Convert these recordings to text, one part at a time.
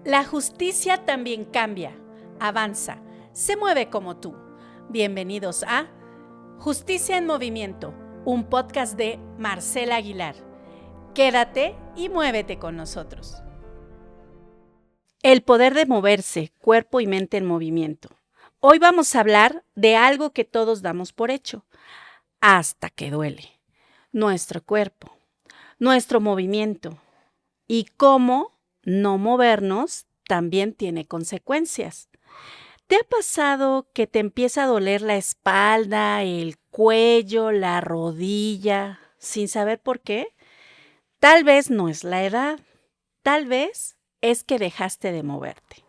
La justicia también cambia, avanza, se mueve como tú. Bienvenidos a Justicia en Movimiento, un podcast de Marcela Aguilar. Quédate y muévete con nosotros. El poder de moverse, cuerpo y mente en movimiento. Hoy vamos a hablar de algo que todos damos por hecho, hasta que duele. Nuestro cuerpo, nuestro movimiento y cómo no movernos también tiene consecuencias. ¿Te ha pasado que te empieza a doler la espalda, el cuello, la rodilla, sin saber por qué? Tal vez no es la edad, tal vez es que dejaste de moverte.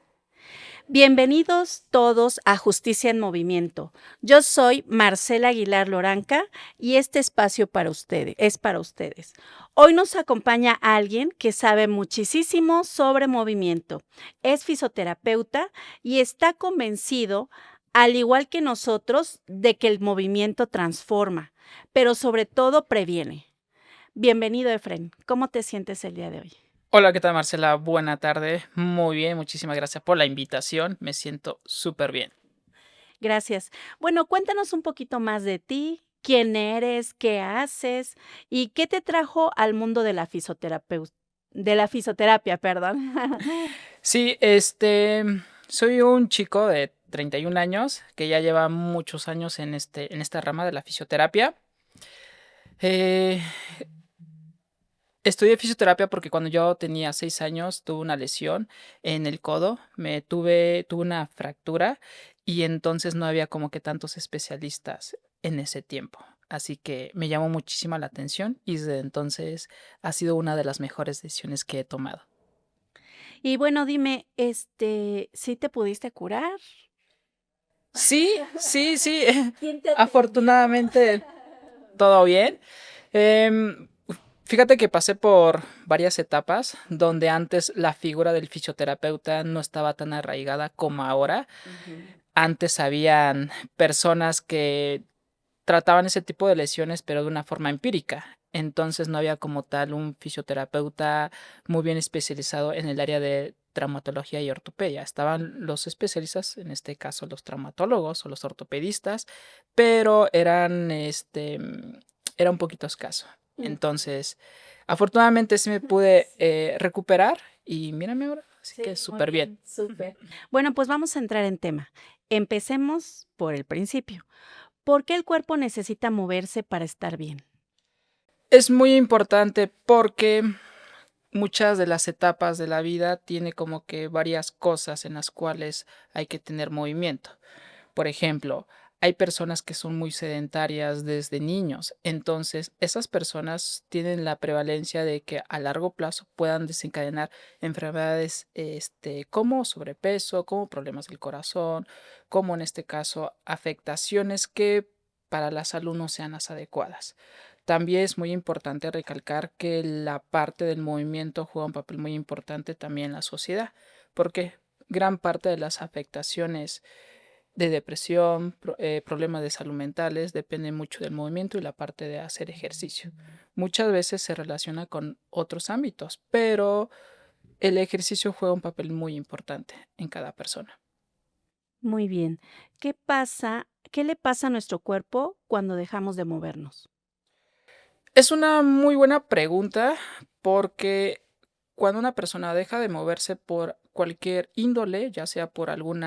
Bienvenidos todos a Justicia en Movimiento. Yo soy Marcela Aguilar Loranca y este espacio es para ustedes. Hoy nos acompaña alguien que sabe muchísimo sobre movimiento. Es fisioterapeuta y está convencido, al igual que nosotros, de que el movimiento transforma, pero sobre todo previene. Bienvenido, Efren. ¿Cómo te sientes el día de hoy? Hola, ¿qué tal, Marcela? Buena tarde. Muy bien, muchísimas gracias por la invitación. Me siento súper bien. Gracias. Bueno, cuéntanos un poquito más de ti, quién eres, qué haces y qué te trajo al mundo de la fisioterapia, perdón. Sí, soy un chico de 31 años que ya lleva muchos años en esta rama de la fisioterapia. Eh, Estudié fisioterapia porque cuando yo tenía 6 años tuve una lesión en el codo, tuve una fractura y entonces no había como que tantos especialistas en ese tiempo. Así que me llamó muchísimo la atención y desde entonces ha sido una de las mejores decisiones que he tomado. Y bueno, dime, ¿sí te pudiste curar? Sí, sí, sí, ¿Quién te atendió? afortunadamente todo bien. Em, Fíjate que pasé por varias etapas donde antes la figura del fisioterapeuta no estaba tan arraigada como ahora. Ujú. Antes habían personas que trataban ese tipo de lesiones, pero de una forma empírica. Entonces no había como tal un fisioterapeuta muy bien especializado en el área de traumatología y ortopedia. Estaban los especialistas, en este caso los traumatólogos o los ortopedistas, pero era un poquito escaso. Mm. Entonces, afortunadamente sí me pude recuperar y mírame ahora, así que Sí, muy súper bien. bien, súper. Bueno, pues vamos a entrar en tema. Empecemos por el principio. ¿Por qué el cuerpo necesita moverse para estar bien? Es muy importante porque muchas de las etapas de la vida tiene como que varias cosas en las cuales hay que tener movimiento. Por ejemplo, hay personas que son muy sedentarias desde niños, entonces esas personas tienen la prevalencia de que a largo plazo puedan desencadenar enfermedades como sobrepeso, como problemas del corazón, como en este caso afectaciones que para la salud no sean las adecuadas. También es muy importante recalcar que la parte del movimiento juega un papel muy importante también en la sociedad, porque gran parte de las afectaciones de depresión, problemas de salud mentales, depende mucho del movimiento y la parte de hacer ejercicio. Muchas veces se relaciona con otros ámbitos, pero el ejercicio juega un papel muy importante en cada persona. Muy bien. ¿Qué pasa? ¿Qué le pasa a nuestro cuerpo cuando dejamos de movernos? Es una muy buena pregunta porque cuando una persona deja de moverse por cualquier índole, ya sea por algún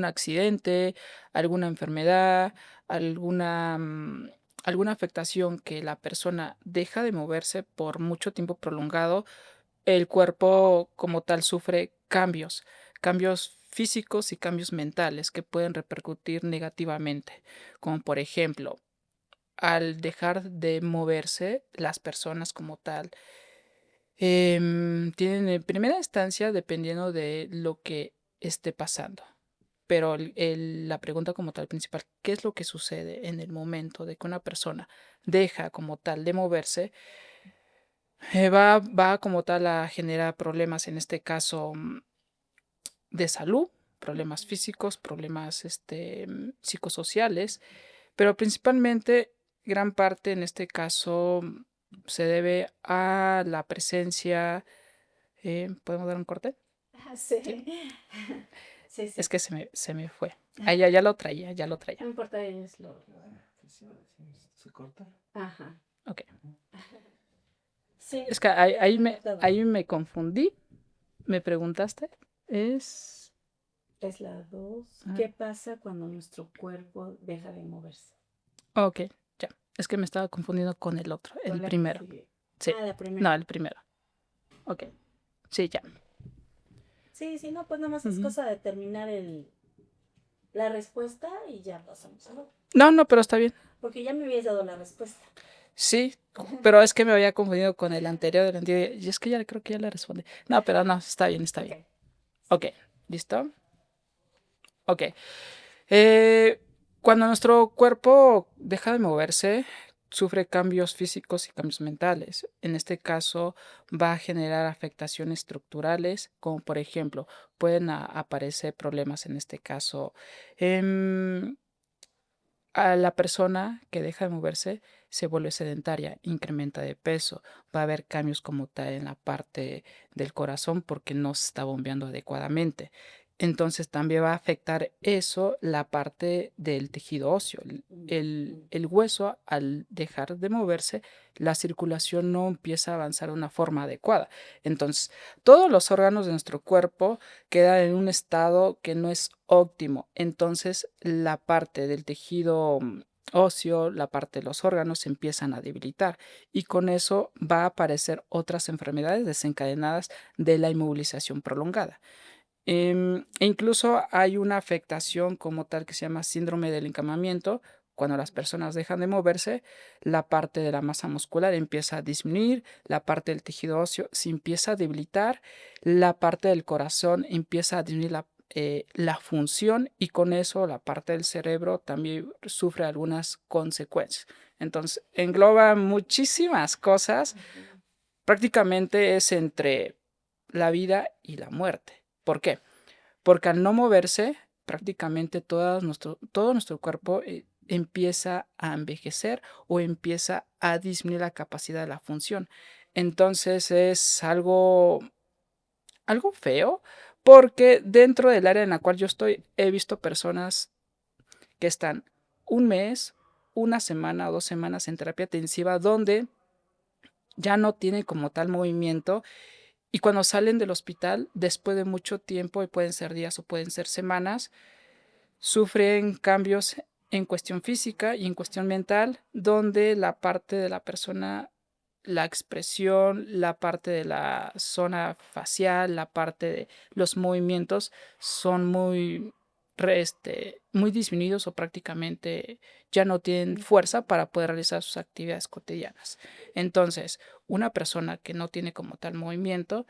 accidente, alguna enfermedad, alguna, mm, alguna afectación que la persona deja de moverse por mucho tiempo prolongado, el cuerpo como tal sufre cambios físicos y cambios mentales que pueden repercutir negativamente, como por ejemplo, al dejar de moverse las personas como tal, tienen en primera instancia dependiendo de lo que esté pasando. Pero la pregunta como tal principal, ¿qué es lo que sucede en el momento de que una persona deja como tal de moverse? Va como tal a generar problemas, en este caso, de salud, problemas físicos, problemas psicosociales, pero principalmente gran parte en este caso se debe a la presencia. ¿Podemos dar un corte? Sí. Sí. Sí, sí. Es que se me fue. Ah, ya lo traía, ya lo traía. No importa, es lo... ¿Se corta? Ajá. Ok. Sí, Es que ahí me confundí. ¿Me preguntaste? Es... es la 2. ah, ¿Qué pasa cuando nuestro cuerpo deja de moverse? ok, ya. Es que me estaba confundiendo con el otro, el Con la que primero. sigue. Sí. Ah, la primera. No, el primero. Ok. Sí, ya. Sí, sí, no, pues nada más es Ujú. cosa de terminar la respuesta y ya pasamos a otro. No, pero está bien. Porque ya me habías dado la respuesta. Sí, pero es que me había confundido con el anterior, y es que ya creo que ya le respondí. No, pero no, está bien, está bien. Ok. Ok, ¿listo? Ok. Eh, Cuando nuestro cuerpo deja de moverse, sufre cambios físicos y cambios mentales. En este caso, va a generar afectaciones estructurales, como por ejemplo, pueden aparecer problemas en este caso. A la persona que deja de moverse se vuelve sedentaria, incrementa de peso, va a haber cambios como tal en la parte del corazón porque no se está bombeando adecuadamente. Entonces también va a afectar eso la parte del tejido óseo. El hueso, al dejar de moverse, la circulación no empieza a avanzar de una forma adecuada. Entonces, todos los órganos de nuestro cuerpo queda en un estado que no es óptimo. Entonces, la parte del tejido óseo, la parte de los órganos se empiezan a debilitar y con eso va a aparecer otras enfermedades desencadenadas de la inmovilización prolongada. E incluso hay una afectación como tal que se llama síndrome del encamamiento. Cuando las personas dejan de moverse, la parte de la masa muscular empieza a disminuir, la parte del tejido óseo se empieza a debilitar, la parte del corazón empieza a disminuir la función y con eso la parte del cerebro también sufre algunas consecuencias. Entonces, engloba muchísimas cosas, prácticamente es entre la vida y la muerte. ¿Por qué? Porque al no moverse, prácticamente todo nuestro cuerpo empieza a envejecer o empieza a disminuir la capacidad de la función. Entonces es algo feo porque dentro del área en la cual yo estoy he visto personas que están un mes, una semana o 2 semanas en terapia intensiva donde ya no tienen como tal movimiento y cuando salen del hospital, después de mucho tiempo, y pueden ser días o pueden ser semanas, sufren cambios en cuestión física y en cuestión mental, donde la parte de la persona, la expresión, la parte de la zona facial, la parte de los movimientos son muy disminuidos o prácticamente ya no tienen fuerza para poder realizar sus actividades cotidianas. Entonces, una persona que no tiene como tal movimiento,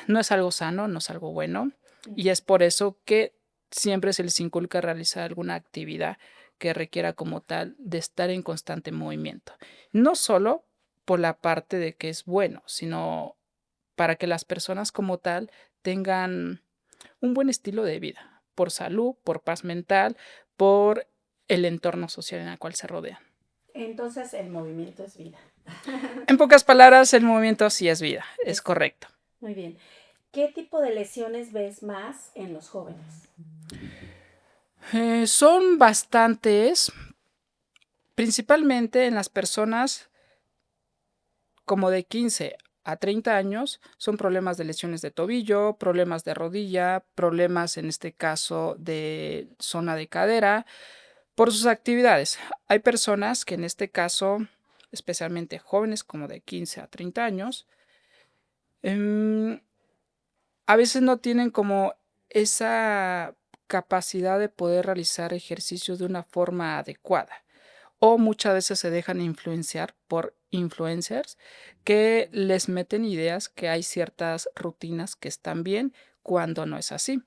no es algo sano, no es algo bueno, y es por eso que siempre se les inculca realizar alguna actividad que requiera como tal de estar en constante movimiento. No solo por la parte de que es bueno, sino para que las personas como tal tengan un buen estilo de vida, por salud, por paz mental, por el entorno social en el cual se rodean. Entonces el movimiento es vida. En pocas palabras, el movimiento sí es vida, es correcto. Muy bien. ¿Qué tipo de lesiones ves más en los jóvenes? Son bastantes, principalmente en las personas como de 15 a 30 años, son problemas de lesiones de tobillo, problemas de rodilla, problemas en este caso de zona de cadera, por sus actividades. Hay personas que en este caso, especialmente jóvenes como de 15 a 30 años, a veces no tienen como esa capacidad de poder realizar ejercicios de una forma adecuada o muchas veces se dejan influenciar por influencers que les meten ideas que hay ciertas rutinas que están bien cuando no es así.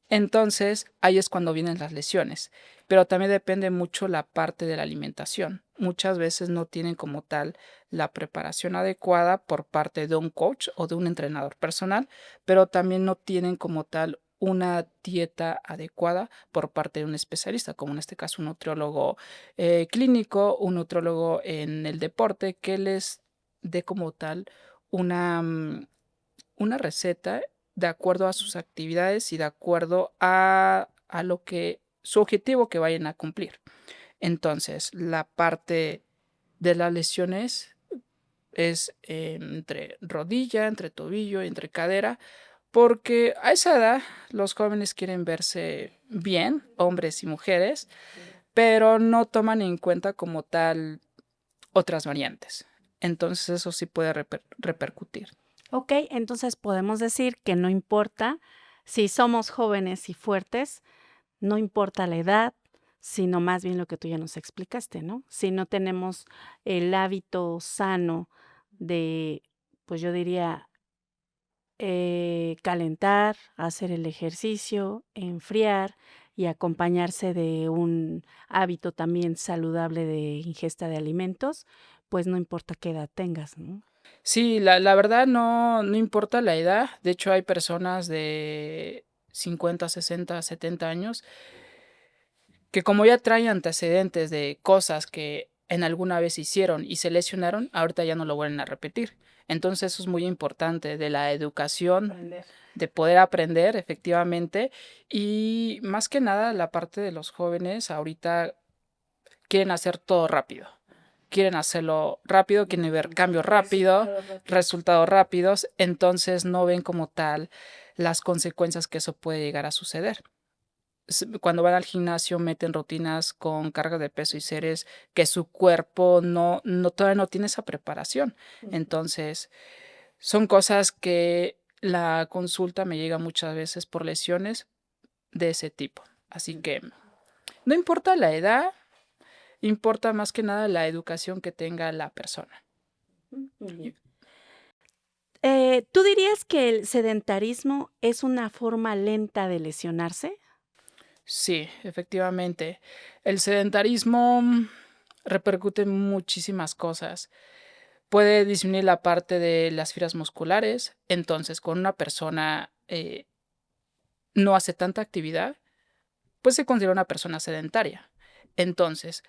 Entonces, ahí es cuando vienen las lesiones, pero también depende mucho la parte de la alimentación. Muchas veces no tienen como tal la preparación adecuada por parte de un coach o de un entrenador personal, pero también no tienen como tal una dieta adecuada por parte de un especialista, como en este caso un nutriólogo clínico, un nutriólogo en el deporte, que les dé como tal una, una receta de acuerdo a sus actividades y de acuerdo a lo que su objetivo que vayan a cumplir. Entonces, la parte de las lesiones es entre rodilla, entre tobillo, entre cadera, porque a esa edad los jóvenes quieren verse bien, hombres y mujeres, pero no toman en cuenta como tal otras variantes. Entonces eso sí puede repercutir. Ok, entonces podemos decir que no importa si somos jóvenes y fuertes, no importa la edad, sino más bien lo que tú ya nos explicaste, ¿no? Si no tenemos el hábito sano de, pues yo diría, calentar, hacer el ejercicio, enfriar y acompañarse de un hábito también saludable de ingesta de alimentos, pues no importa qué edad tengas, ¿no? Sí, la verdad no importa la edad. De hecho, hay personas de 50, 60, 70 años que como ya traen antecedentes de cosas que en alguna vez hicieron y se lesionaron, ahorita ya no lo vuelven a repetir. Entonces eso es muy importante de la educación, de poder aprender efectivamente y más que nada la parte de los jóvenes ahorita quieren hacer todo rápido. Quieren hacerlo rápido, quieren ver cambios rápido, resultados rápidos, entonces no ven como tal las consecuencias que eso puede llegar a suceder. Cuando van al gimnasio meten rutinas con carga de peso y series que su cuerpo todavía no tiene esa preparación. Entonces, son cosas que la consulta me llega muchas veces por lesiones de ese tipo. Así que no importa la edad, importa más que nada la educación que tenga la persona. Muy bien. ¿Tú dirías que el sedentarismo es una forma lenta de lesionarse? Sí, efectivamente. El sedentarismo repercute en muchísimas cosas. Puede disminuir la parte de las fibras musculares. Entonces, cuando una persona no hace tanta actividad, pues se considera una persona sedentaria. Entonces,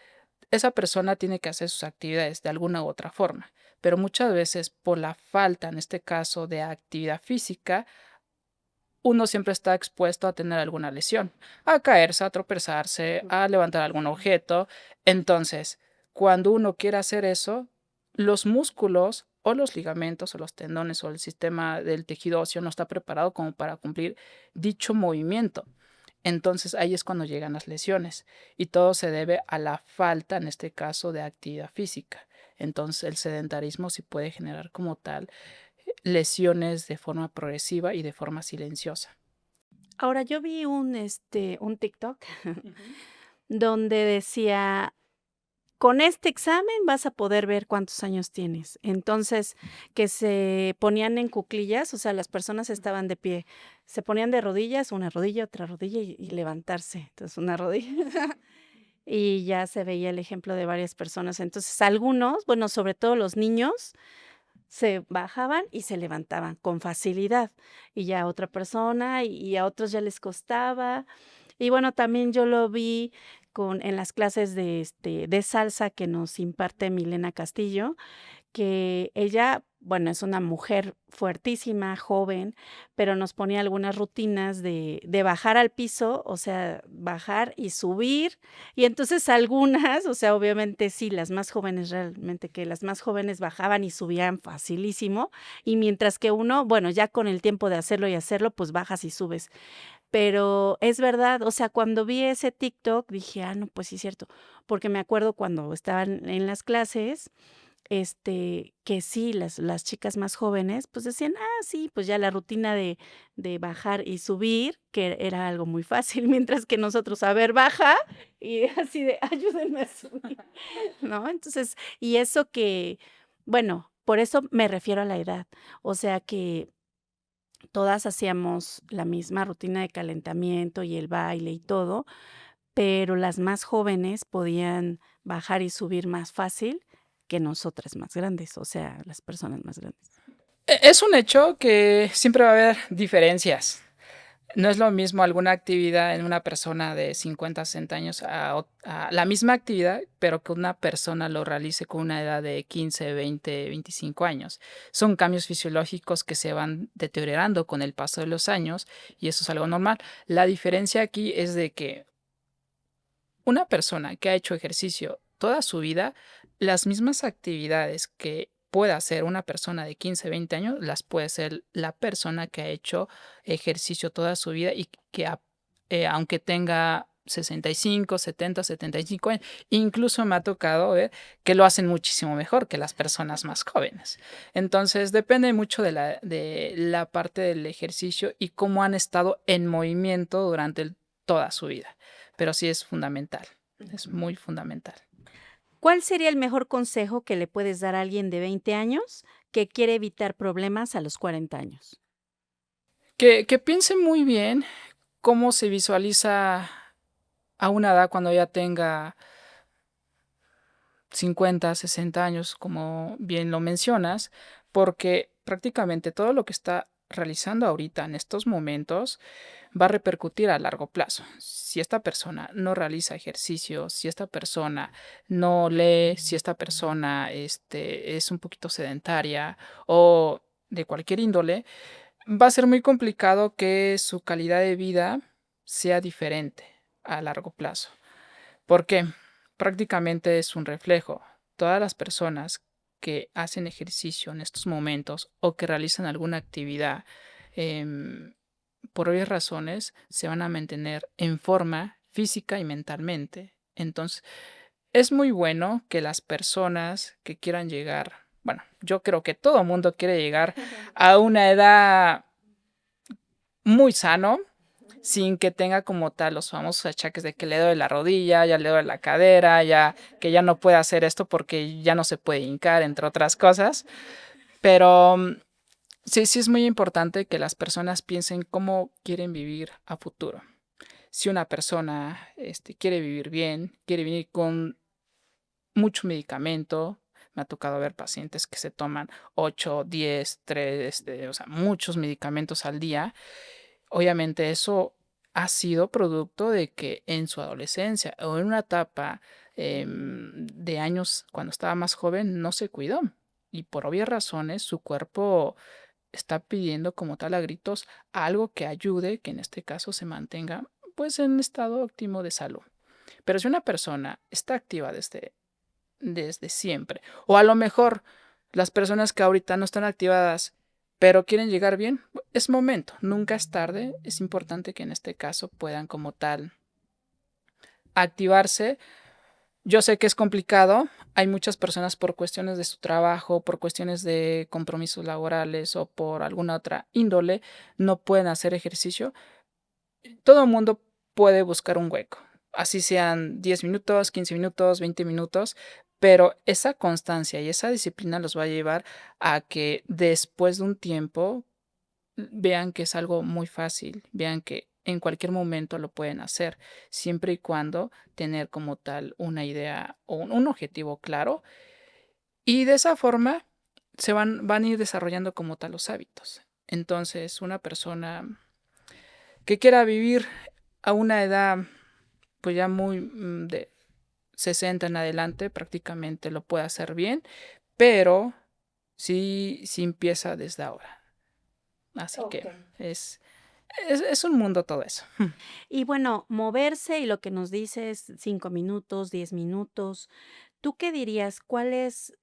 esa persona tiene que hacer sus actividades de alguna u otra forma, pero muchas veces por la falta, en este caso, de actividad física, uno siempre está expuesto a tener alguna lesión, a caerse, a tropezarse, a levantar algún objeto. Entonces, cuando uno quiere hacer eso, los músculos o los ligamentos o los tendones o el sistema del tejido óseo no está preparado como para cumplir dicho movimiento. Entonces ahí es cuando llegan las lesiones y todo se debe a la falta, en este caso, de actividad física. Entonces el sedentarismo sí puede generar como tal lesiones de forma progresiva y de forma silenciosa. Ahora, yo vi un TikTok donde decía, con este examen vas a poder ver cuántos años tienes. Entonces, que se ponían en cuclillas, o sea, las personas estaban de pie, se ponían de rodillas, una rodilla, otra rodilla y levantarse. Entonces, una rodilla. Y ya se veía el ejemplo de varias personas. Entonces, algunos, bueno, sobre todo los niños, se bajaban y se levantaban con facilidad. Y ya otra persona, y a otros ya les costaba. Y bueno, también yo lo vi en las clases de salsa que nos imparte Milena Castillo, que ella, bueno, es una mujer fuertísima, joven, pero nos ponía algunas rutinas de bajar al piso, o sea, bajar y subir. Y entonces algunas, o sea, obviamente sí, las más jóvenes realmente, que las más jóvenes bajaban y subían facilísimo, y mientras que uno, bueno, ya con el tiempo de hacerlo y hacerlo, pues bajas y subes. Pero es verdad, o sea, cuando vi ese TikTok dije: "Ah, no, pues sí es cierto", porque me acuerdo cuando estaban en las clases, que sí, las chicas más jóvenes, pues decían: "Ah, sí, pues ya la rutina de bajar y subir", que era algo muy fácil, mientras que nosotros: "A ver, baja", y así de: "Ayúdenme a subir", ¿no? Entonces, y eso que, bueno, por eso me refiero a la edad, o sea que todas hacíamos la misma rutina de calentamiento y el baile y todo, pero las más jóvenes podían bajar y subir más fácil que nosotras más grandes, o sea, las personas más grandes. Es un hecho que siempre va a haber diferencias. No es lo mismo alguna actividad en una persona de 50, 60 años a la misma actividad, pero que una persona lo realice con una edad de 15, 20, 25 años. Son cambios fisiológicos que se van deteriorando con el paso de los años y eso es algo normal. La diferencia aquí es de que una persona que ha hecho ejercicio toda su vida, las mismas actividades que pueda hacer una persona de 15, 20 años, las puede hacer la persona que ha hecho ejercicio toda su vida y que aunque tenga 65, 70, 75 años, incluso me ha tocado ver que lo hacen muchísimo mejor que las personas más jóvenes. Entonces depende mucho de la parte del ejercicio y cómo han estado en movimiento durante toda su vida, pero sí es fundamental, es muy fundamental. ¿Cuál sería el mejor consejo que le puedes dar a alguien de 20 años que quiere evitar problemas a los 40 años? Que piense muy bien cómo se visualiza a una edad cuando ya tenga 50, 60 años, como bien lo mencionas, porque prácticamente todo lo que está realizando ahorita en estos momentos va a repercutir a largo plazo. Si esta persona no realiza ejercicio, si esta persona no lee, si esta persona es un poquito sedentaria o de cualquier índole, va a ser muy complicado que su calidad de vida sea diferente a largo plazo. ¿Por qué? Prácticamente es un reflejo. Todas las personas que hacen ejercicio en estos momentos o que realizan alguna actividad, em, por obvias razones, se van a mantener en forma física y mentalmente. Entonces, es muy bueno que las personas que quieran llegar, bueno, yo creo que todo mundo quiere llegar a una edad muy sano, sin que tenga como tal los famosos achaques de que le duele la rodilla, ya le duele la cadera, ya que ya no puede hacer esto porque ya no se puede hincar, entre otras cosas. Pero sí, sí es muy importante que las personas piensen cómo quieren vivir a futuro. Si una persona quiere vivir bien, quiere vivir con mucho medicamento, me ha tocado ver pacientes que se toman 8, 10, 3, o sea, muchos medicamentos al día. Obviamente eso ha sido producto de que en su adolescencia o en una etapa de años cuando estaba más joven no se cuidó y por obvias razones su cuerpo está pidiendo como tal a gritos algo que ayude, que en este caso se mantenga pues en estado óptimo de salud. Pero si una persona está activa desde siempre, o a lo mejor las personas que ahorita no están activadas pero quieren llegar bien, es momento, nunca es tarde, es importante que en este caso puedan como tal activarse. Yo sé que es complicado, hay muchas personas por cuestiones de su trabajo, por cuestiones de compromisos laborales o por alguna otra índole, no pueden hacer ejercicio. Todo el mundo puede buscar un hueco, así sean 10 minutos, 15 minutos, 20 minutos, pero esa constancia y esa disciplina los va a llevar a que después de un tiempo vean que es algo muy fácil, vean que en cualquier momento lo pueden hacer, siempre y cuando tener como tal una idea o un objetivo claro y de esa forma van a ir desarrollando como tal los hábitos. Entonces, una persona que quiera vivir a una edad pues ya muy de 60 en adelante prácticamente lo puede hacer bien, pero sí empieza desde ahora. Así que es un mundo todo eso. Y bueno, moverse y lo que nos dices, 5 minutos, 10 minutos. ¿Tú qué dirías? ¿Cuál es,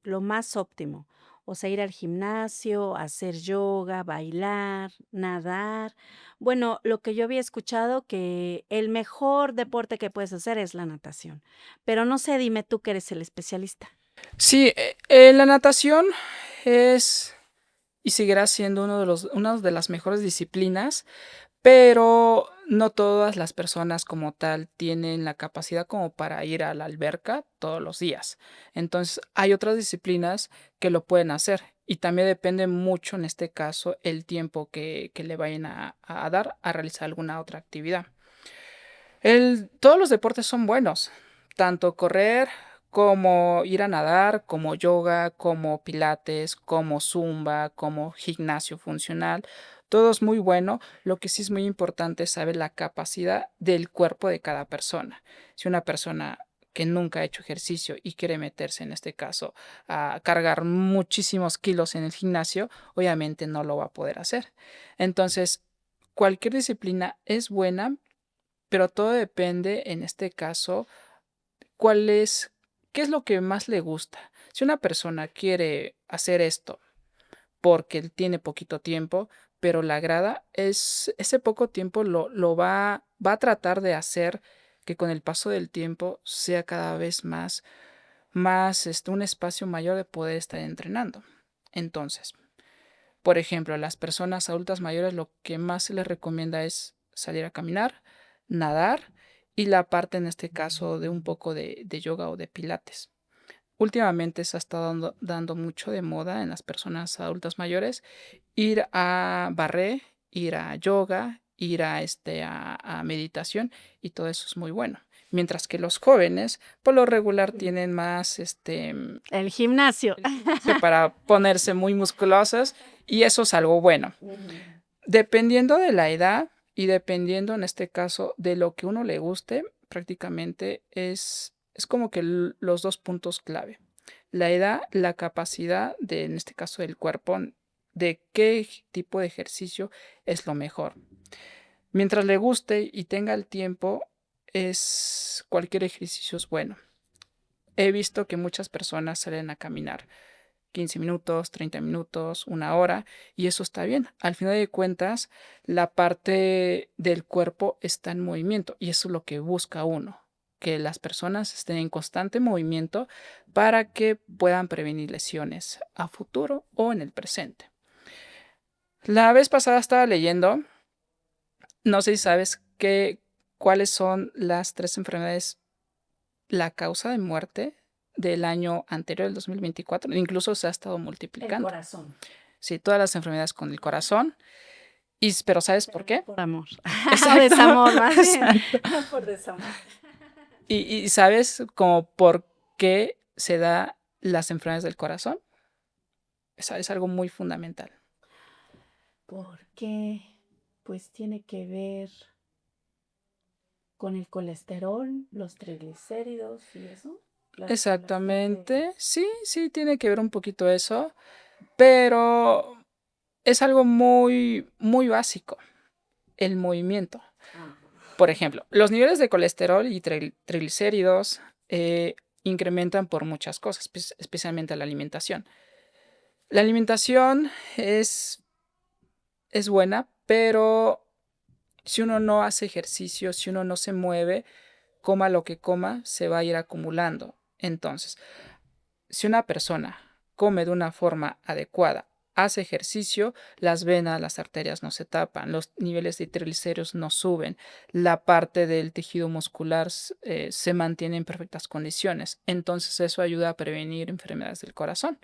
lo más óptimo? O sea, ir al gimnasio, hacer yoga, bailar, nadar. Bueno, lo que yo había escuchado que el mejor deporte que puedes hacer es la natación. Pero no sé, dime tú que eres el especialista. Sí, la natación es y seguirá siendo una de las mejores disciplinas, pero no todas las personas como tal tienen la capacidad como para ir a la alberca todos los días. Entonces, hay otras disciplinas que lo pueden hacer y también depende mucho en este caso el tiempo que le vayan a dar a realizar alguna otra actividad. Todos los deportes son buenos, tanto correr como ir a nadar, como yoga, como pilates, como zumba, como gimnasio funcional. Todo es muy bueno. Lo que sí es muy importante es saber la capacidad del cuerpo de cada persona. Si una persona que nunca ha hecho ejercicio y quiere meterse en este caso a cargar muchísimos kilos en el gimnasio, obviamente no lo va a poder hacer. Entonces, cualquier disciplina es buena, pero todo depende en este caso cuál es, qué es lo que más le gusta. Si una persona quiere hacer esto porque él tiene poquito tiempo, pero le agrada, ese poco tiempo va a tratar de hacer que con el paso del tiempo sea cada vez más un espacio mayor de poder estar entrenando. Entonces, por ejemplo, a las personas adultas mayores lo que más se les recomienda es salir a caminar, nadar y la parte en este caso de un poco de yoga o de pilates. Últimamente se ha estado dando mucho de moda en las personas adultas mayores ir a barré, ir a yoga, ir a meditación y todo eso es muy bueno. Mientras que los jóvenes, por lo regular, tienen más El gimnasio. para ponerse muy musculosos y eso es algo bueno. Dependiendo de la edad y dependiendo en este caso de lo que uno le guste, prácticamente es como que los dos puntos clave. La edad, la capacidad de, en este caso del cuerpo, de qué tipo de ejercicio es lo mejor. Mientras le guste y tenga el tiempo, cualquier ejercicio es bueno. He visto que muchas personas salen a caminar 15 minutos, 30 minutos, una hora, y eso está bien. Al final de cuentas, la parte del cuerpo está en movimiento y eso es lo que busca uno, que las personas estén en constante movimiento para que puedan prevenir lesiones a futuro o en el presente. La vez pasada estaba leyendo, no sé si sabes cuáles son las 3 enfermedades, la causa de muerte del año anterior, el 2024, incluso se ha estado multiplicando. El corazón. Sí, todas las enfermedades con el corazón. Pero ¿sabes por qué? Por amor. Exacto. Desamor, más bien. Exacto. No por desamor. ¿Y sabes como por qué se da las enfermedades del corazón? Es algo muy fundamental. Porque pues tiene que ver con el colesterol, los triglicéridos y eso. Exactamente. Sí, tiene que ver un poquito eso, pero es algo muy, muy básico, el movimiento. Por ejemplo, los niveles de colesterol y triglicéridos incrementan por muchas cosas, especialmente la alimentación. La alimentación es buena, pero si uno no hace ejercicio, si uno no se mueve, coma lo que coma, se va a ir acumulando. Entonces, si una persona come de una forma adecuada, hace ejercicio, las venas, las arterias no se tapan, los niveles de triglicéridos no suben, la parte del tejido muscular se mantiene en perfectas condiciones. Entonces eso ayuda a prevenir enfermedades del corazón.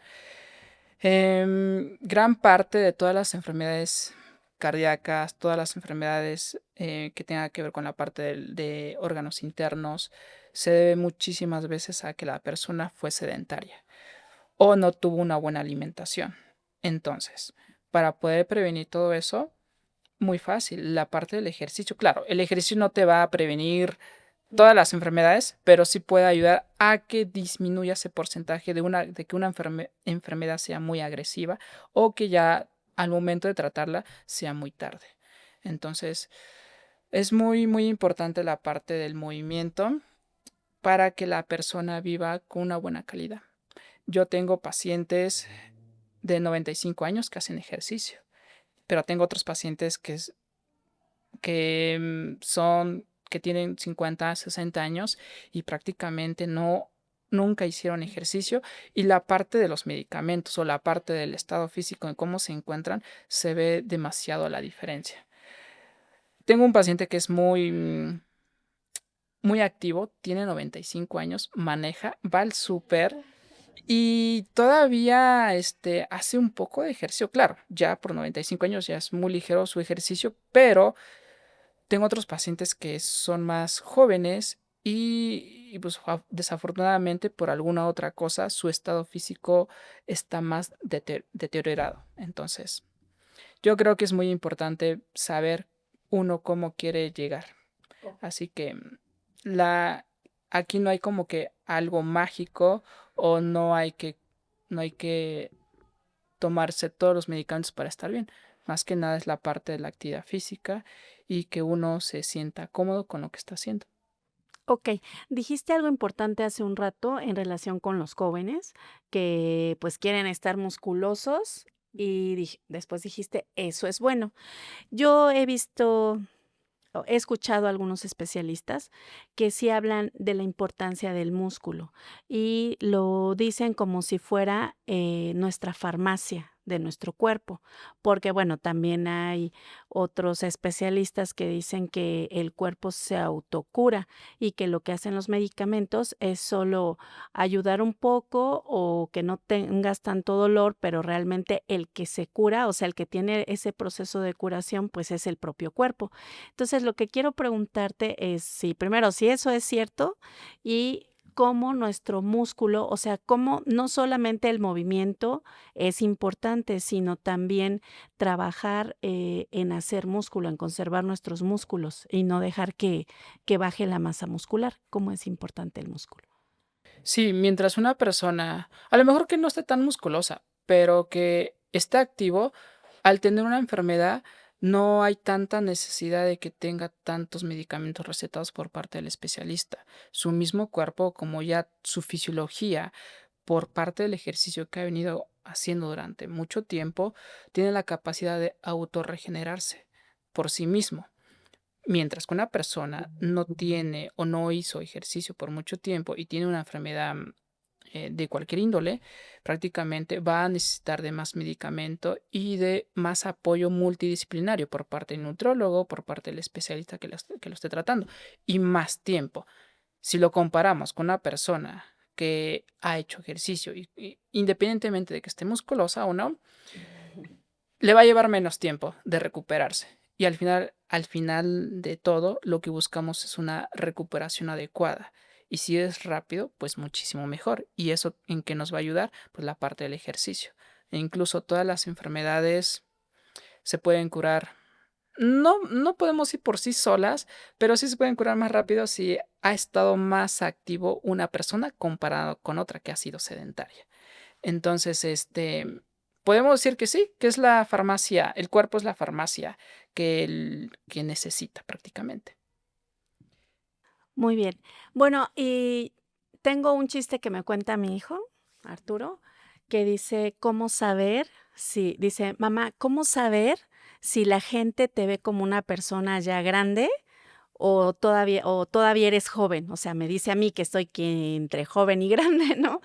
Gran parte de todas las enfermedades cardíacas, todas las enfermedades que tengan que ver con la parte de órganos internos, se debe muchísimas veces a que la persona fue sedentaria o no tuvo una buena alimentación. Entonces, para poder prevenir todo eso, muy fácil, la parte del ejercicio. Claro, el ejercicio no te va a prevenir todas las enfermedades, pero sí puede ayudar a que disminuya ese porcentaje de que una enfermedad sea muy agresiva o que ya al momento de tratarla sea muy tarde. Entonces, es muy, muy importante la parte del movimiento para que la persona viva con una buena calidad. Yo tengo pacientes de 95 años que hacen ejercicio, pero tengo otros pacientes que tienen 50, 60 años y prácticamente nunca hicieron ejercicio y la parte de los medicamentos o la parte del estado físico en cómo se encuentran se ve demasiado la diferencia. Tengo un paciente que es muy, muy activo, tiene 95 años, maneja, va al súper y todavía hace un poco de ejercicio. Claro, ya por 95 años ya es muy ligero su ejercicio, pero tengo otros pacientes que son más jóvenes y pues desafortunadamente por alguna otra cosa su estado físico está más deteriorado. Entonces, yo creo que es muy importante saber uno cómo quiere llegar. Así que aquí no hay como que algo mágico o no hay que tomarse todos los medicamentos para estar bien. Más que nada es la parte de la actividad física y que uno se sienta cómodo con lo que está haciendo. Ok, dijiste algo importante hace un rato en relación con los jóvenes que pues quieren estar musculosos y después dijiste, eso es bueno. Yo he visto, he escuchado a algunos especialistas que sí hablan de la importancia del músculo y lo dicen como si fuera nuestra farmacia de nuestro cuerpo, porque bueno, también hay otros especialistas que dicen que el cuerpo se autocura y que lo que hacen los medicamentos es solo ayudar un poco o que no tengas tanto dolor, pero realmente el que se cura, o sea, el que tiene ese proceso de curación, pues es el propio cuerpo. Entonces, lo que quiero preguntarte es si primero, si eso es cierto y cómo nuestro músculo, o sea, cómo no solamente el movimiento es importante, sino también trabajar en hacer músculo, en conservar nuestros músculos y no dejar que baje la masa muscular. ¿Cómo es importante el músculo? Sí, mientras una persona, a lo mejor que no esté tan musculosa, pero que esté activo, al tener una enfermedad, no hay tanta necesidad de que tenga tantos medicamentos recetados por parte del especialista. Su mismo cuerpo, como ya su fisiología, por parte del ejercicio que ha venido haciendo durante mucho tiempo, tiene la capacidad de autorregenerarse por sí mismo. Mientras que una persona no tiene o no hizo ejercicio por mucho tiempo y tiene una enfermedad de cualquier índole, prácticamente va a necesitar de más medicamento y de más apoyo multidisciplinario por parte del nutrólogo, por parte del especialista que lo esté tratando y más tiempo. Si lo comparamos con una persona que ha hecho ejercicio y independientemente de que esté musculosa o no, le va a llevar menos tiempo de recuperarse. Y al final de todo, lo que buscamos es una recuperación adecuada. Y si es rápido, pues muchísimo mejor. ¿Y eso en qué nos va a ayudar? Pues la parte del ejercicio. E incluso todas las enfermedades se pueden curar. No podemos ir por sí solas, pero sí se pueden curar más rápido si ha estado más activo una persona comparado con otra que ha sido sedentaria. Entonces, podemos decir que sí, que es la farmacia, el cuerpo es la farmacia que necesita prácticamente. Muy bien. Bueno, y tengo un chiste que me cuenta mi hijo, Arturo, que dice, ¿cómo saber si, dice, mamá, ¿cómo saber si la gente te ve como una persona ya grande o todavía eres joven? O sea, me dice a mí que estoy entre joven y grande, ¿no?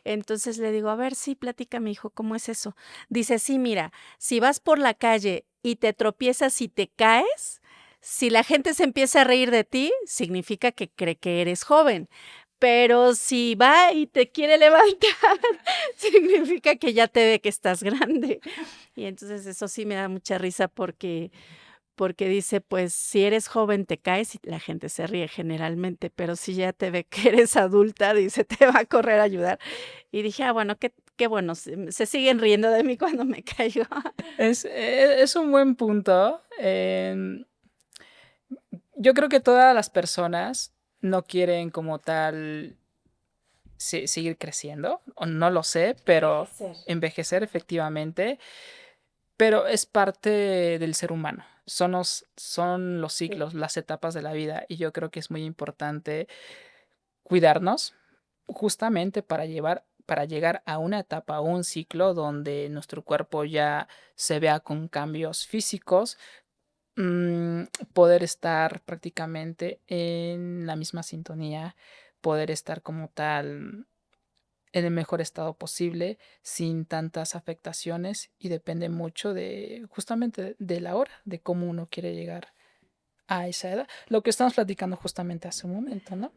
Entonces le digo, a ver, sí, platícame, hijo, ¿cómo es eso? Dice, sí, mira, si vas por la calle y te tropiezas y te caes, si la gente se empieza a reír de ti, significa que cree que eres joven. Pero si va y te quiere levantar, significa que ya te ve que estás grande. Y entonces eso sí me da mucha risa porque dice, pues si eres joven te caes y la gente se ríe generalmente, pero si ya te ve que eres adulta, dice, te va a correr a ayudar. Y dije, bueno, qué bueno, se siguen riendo de mí cuando me caigo. Es un buen punto. Yo creo que todas las personas no quieren como tal seguir creciendo, o no lo sé, pero envejecer efectivamente, pero es parte del ser humano. Son los ciclos, las etapas de la vida, y yo creo que es muy importante cuidarnos justamente para llegar a una etapa o un ciclo donde nuestro cuerpo ya se vea con cambios físicos, mm, poder estar prácticamente en la misma sintonía, poder estar como tal en el mejor estado posible, sin tantas afectaciones y depende mucho de justamente de la hora, de cómo uno quiere llegar a esa edad. Lo que estamos platicando justamente hace un momento, ¿no?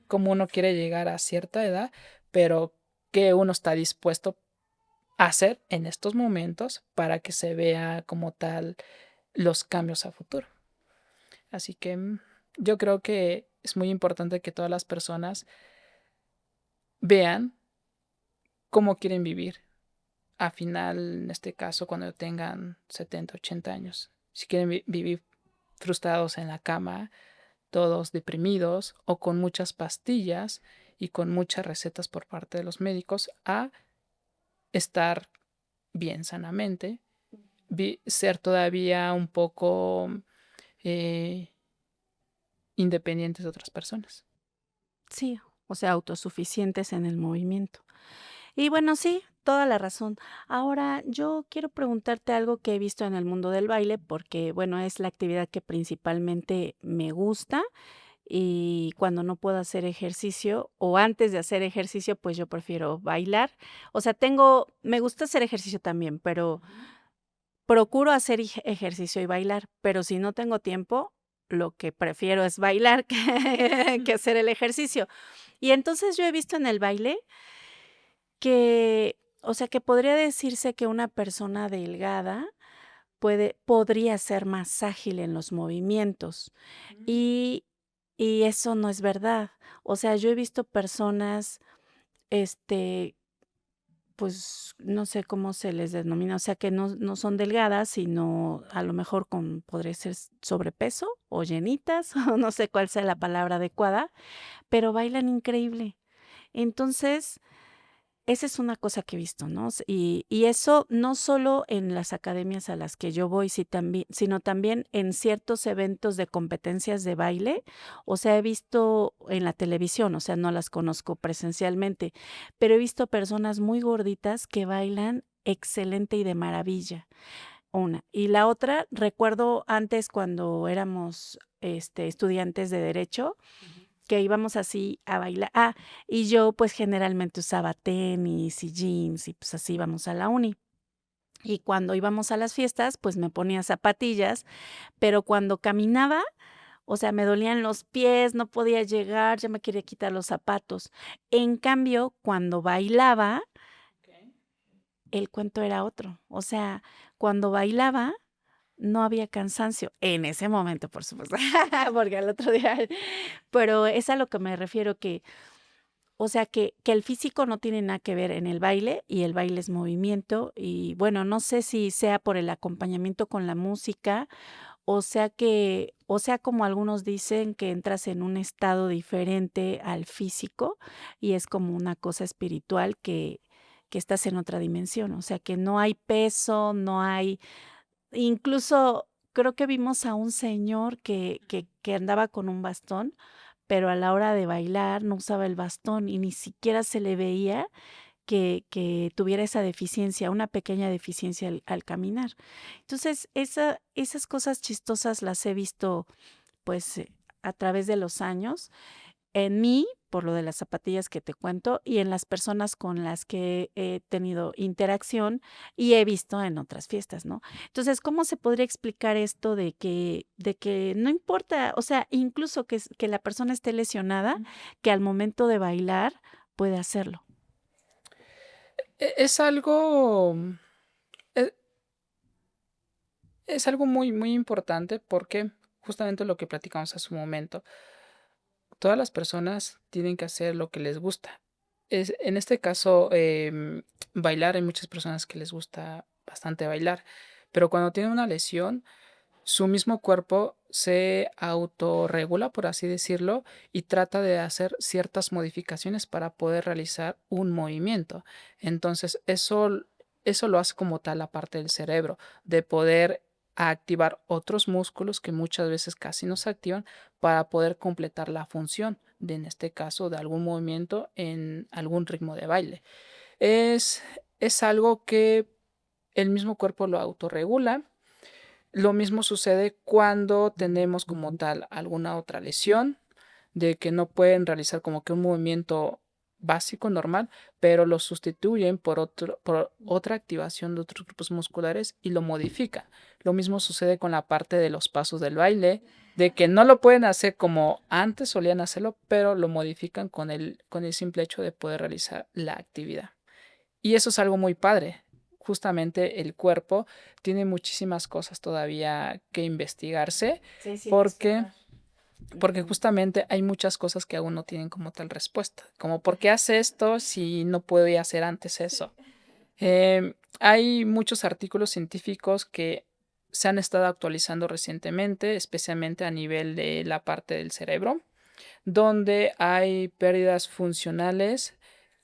Cómo uno quiere llegar a cierta edad, pero qué uno está dispuesto a hacer en estos momentos para que se vea como tal los cambios a futuro. Así que yo creo que es muy importante que todas las personas vean cómo quieren vivir a final, en este caso, cuando tengan 70, 80 años, si quieren vivir frustrados en la cama, todos deprimidos o con muchas pastillas y con muchas recetas por parte de los médicos, a estar bien sanamente, ser todavía un poco eh, independientes de otras personas. Sí, o sea, autosuficientes en el movimiento. Y bueno, sí, toda la razón. Ahora, yo quiero preguntarte algo que he visto en el mundo del baile, porque, bueno, es la actividad que principalmente me gusta y cuando no puedo hacer ejercicio o antes de hacer ejercicio, pues yo prefiero bailar. O sea, me gusta hacer ejercicio también, pero procuro hacer ejercicio y bailar, pero si no tengo tiempo, lo que prefiero es bailar que hacer el ejercicio. Y entonces yo he visto en el baile que, o sea, que podría decirse que una persona delgada podría ser más ágil en los movimientos y, y eso no es verdad. O sea, yo he visto personas, este, pues no sé cómo se les denomina, o sea, que no son delgadas, sino a lo mejor podría ser sobrepeso o llenitas, o no sé cuál sea la palabra adecuada, pero bailan increíble. Entonces, esa es una cosa que he visto, ¿no? Y eso no solo en las academias a las que yo voy, sino también en ciertos eventos de competencias de baile. O sea, he visto en la televisión, o sea, no las conozco presencialmente, pero he visto personas muy gorditas que bailan excelente y de maravilla. Una. Y la otra, recuerdo antes cuando éramos estudiantes de derecho, que íbamos así a bailar. Y yo pues generalmente usaba tenis y jeans y pues así íbamos a la uni. Y cuando íbamos a las fiestas, pues me ponía zapatillas, pero cuando caminaba, o sea, me dolían los pies, no podía llegar, ya me quería quitar los zapatos. En cambio, cuando bailaba, el cuento era otro. O sea, cuando bailaba, no había cansancio. En ese momento, por supuesto, porque al otro día, pero es a lo que me refiero que, o sea, que el físico no tiene nada que ver en el baile y el baile es movimiento y bueno, no sé si sea por el acompañamiento con la música o sea como algunos dicen que entras en un estado diferente al físico y es como una cosa espiritual que estás en otra dimensión, o sea, que no hay peso, no hay, incluso creo que vimos a un señor que andaba con un bastón, pero a la hora de bailar no usaba el bastón y ni siquiera se le veía que tuviera esa deficiencia, una pequeña deficiencia al caminar. Entonces, esas cosas chistosas las he visto, pues, a través de los años, en mí, por lo de las zapatillas que te cuento, y en las personas con las que he tenido interacción y he visto en otras fiestas, ¿no? Entonces, ¿cómo se podría explicar esto de que no importa, o sea, incluso que la persona esté lesionada, que al momento de bailar puede hacerlo? Es algo, e- es algo muy, muy importante porque justamente lo que platicamos hace un momento, todas las personas tienen que hacer lo que les gusta. En este caso, bailar, hay muchas personas que les gusta bastante bailar, pero cuando tienen una lesión, su mismo cuerpo se autorregula, por así decirlo, y trata de hacer ciertas modificaciones para poder realizar un movimiento. Entonces, eso lo hace como tal la parte del cerebro, de poder activar otros músculos que muchas veces casi no se activan para poder completar la función de, en este caso, de algún movimiento en algún ritmo de baile. Es, es algo que el mismo cuerpo lo autorregula. Lo mismo sucede cuando tenemos como tal alguna otra lesión, de que no pueden realizar como que un movimiento básico, normal, pero lo sustituyen por otra activación de otros grupos musculares y lo modifican. Lo mismo sucede con la parte de los pasos del baile, de que no lo pueden hacer como antes solían hacerlo, pero lo modifican con el simple hecho de poder realizar la actividad. Y eso es algo muy padre. Justamente el cuerpo tiene muchísimas cosas todavía que investigarse Sí, sí, porque, explorar. porque justamente hay muchas cosas que aún no tienen como tal respuesta. Como ¿por qué hace esto si no podía hacer antes eso? Hay muchos artículos científicos que se han estado actualizando recientemente, especialmente a nivel de la parte del cerebro, donde hay pérdidas funcionales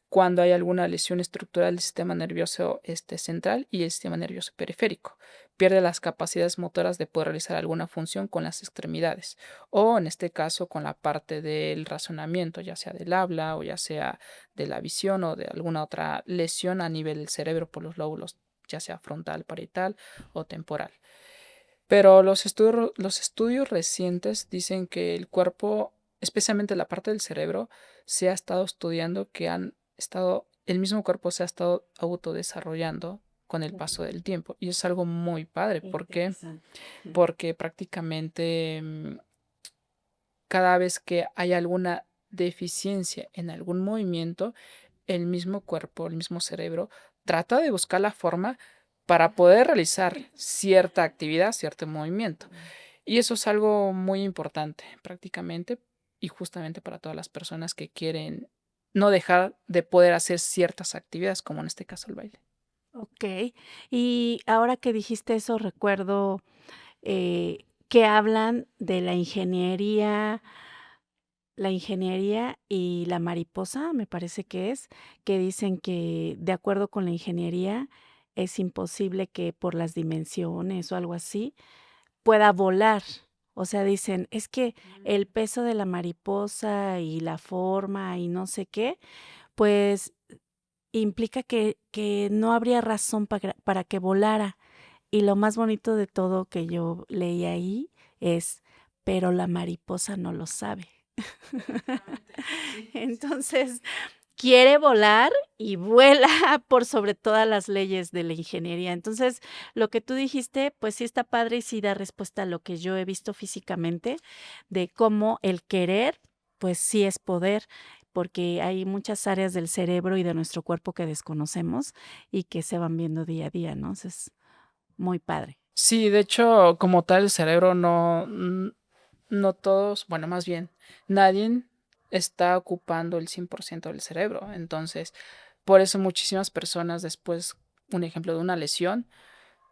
cuando hay alguna lesión estructural del sistema nervioso central y el sistema nervioso periférico. Pierde las capacidades motoras de poder realizar alguna función con las extremidades o en este caso con la parte del razonamiento, ya sea del habla o ya sea de la visión o de alguna otra lesión a nivel del cerebro por los lóbulos, ya sea frontal, parietal o temporal. Pero los estudios recientes dicen que el cuerpo, especialmente la parte del cerebro, se ha estado estudiando que el mismo cuerpo se ha estado autodesarrollando con el paso del tiempo. Y es algo muy padre. ¿Por qué? Interesante. Porque prácticamente cada vez que hay alguna deficiencia en algún movimiento, el mismo cuerpo, el mismo cerebro, trata de buscar la forma para poder realizar cierta actividad, cierto movimiento. Y eso es algo muy importante prácticamente y justamente para todas las personas que quieren no dejar de poder hacer ciertas actividades, como en este caso el baile. Ok. Y ahora que dijiste eso, recuerdo que hablan de la ingeniería y la mariposa, me parece que dicen que de acuerdo con la ingeniería es imposible que por las dimensiones o algo así pueda volar. O sea, dicen, es que el peso de la mariposa y la forma y no sé qué, pues implica que no habría razón para que volara. Y lo más bonito de todo que yo leí ahí es, pero la mariposa no lo sabe. Entonces, quiere volar y vuela por sobre todas las leyes de la ingeniería. Entonces, lo que tú dijiste, pues sí está padre y sí da respuesta a lo que yo he visto físicamente, de cómo el querer, pues sí es poder, porque hay muchas áreas del cerebro y de nuestro cuerpo que desconocemos y que se van viendo día a día, ¿no? Eso es muy padre. Sí, de hecho, como tal, el cerebro no todos, bueno, más bien, nadie está ocupando el 100% del cerebro. Entonces, por eso muchísimas personas después, un ejemplo de una lesión,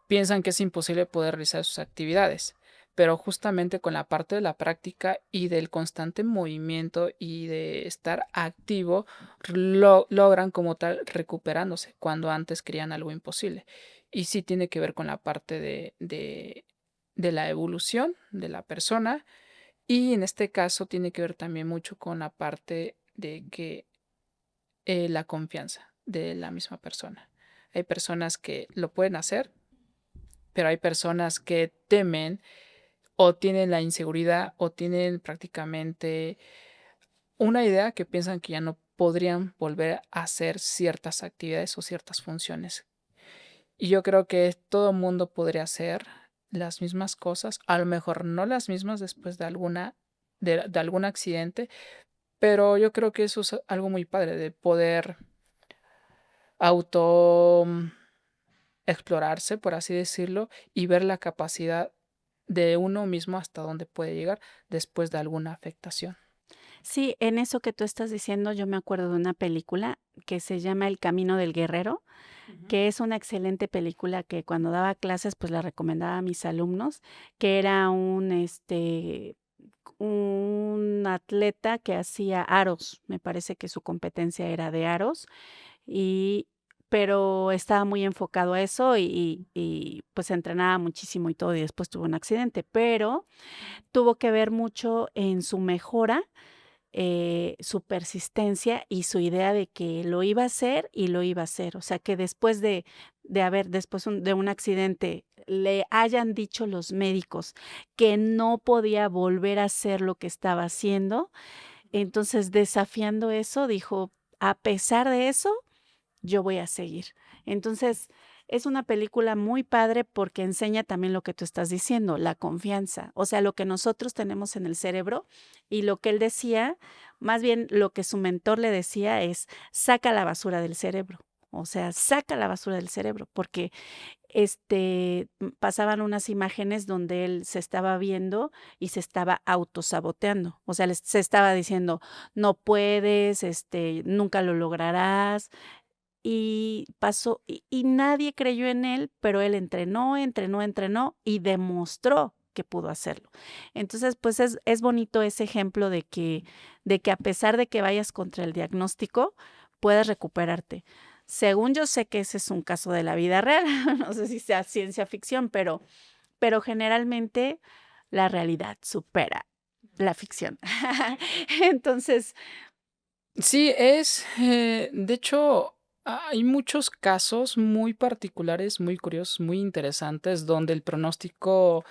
piensan que es imposible poder realizar sus actividades. Pero justamente con la parte de la práctica y del constante movimiento y de estar activo, logran como tal recuperándose cuando antes creían algo imposible. Y sí tiene que ver con la parte de la evolución de la persona y en este caso tiene que ver también mucho con la parte de que la confianza de la misma persona. Hay personas que lo pueden hacer, pero hay personas que temen o tienen la inseguridad o tienen prácticamente una idea que piensan que ya no podrían volver a hacer ciertas actividades o ciertas funciones. Y yo creo que todo mundo podría hacer las mismas cosas, a lo mejor no las mismas después de algún accidente, pero yo creo que eso es algo muy padre de poder auto explorarse, por así decirlo, y ver la capacidad de uno mismo hasta dónde puede llegar después de alguna afectación. Sí, en eso que tú estás diciendo, yo me acuerdo de una película que se llama El Camino del Guerrero, que es una excelente película que cuando daba clases, pues la recomendaba a mis alumnos, que era un atleta que hacía aros, me parece que su competencia era de aros, y, pero estaba muy enfocado a eso y pues entrenaba muchísimo y todo, y después tuvo un accidente, pero tuvo que ver mucho en su mejora, su persistencia y su idea de que lo iba a hacer y lo iba a hacer. O sea, que después de un accidente, le hayan dicho los médicos que no podía volver a hacer lo que estaba haciendo, entonces desafiando eso, dijo, a pesar de eso, yo voy a seguir. Entonces, es una película muy padre porque enseña también lo que tú estás diciendo, la confianza, o sea, lo que nosotros tenemos en el cerebro y lo que él decía, más bien lo que su mentor le decía es, saca la basura del cerebro. O sea, saca la basura del cerebro, porque pasaban unas imágenes donde él se estaba viendo y se estaba autosaboteando. O sea, se estaba diciendo, no puedes, nunca lo lograrás, y pasó, y nadie creyó en él, pero él entrenó y demostró que pudo hacerlo. Entonces, pues es bonito ese ejemplo de que a pesar de que vayas contra el diagnóstico, puedas recuperarte. Según yo sé que ese es un caso de la vida real, no sé si sea ciencia ficción, pero generalmente la realidad supera la ficción. Entonces, Sí, de hecho, hay muchos casos muy particulares, muy curiosos, muy interesantes, donde el pronóstico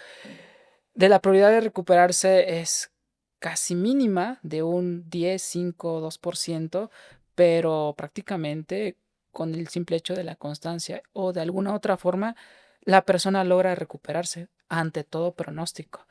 de la probabilidad de recuperarse es casi mínima, de un 10, 5, 2%, pero prácticamente con el simple hecho de la constancia o de alguna otra forma, la persona logra recuperarse ante todo pronóstico.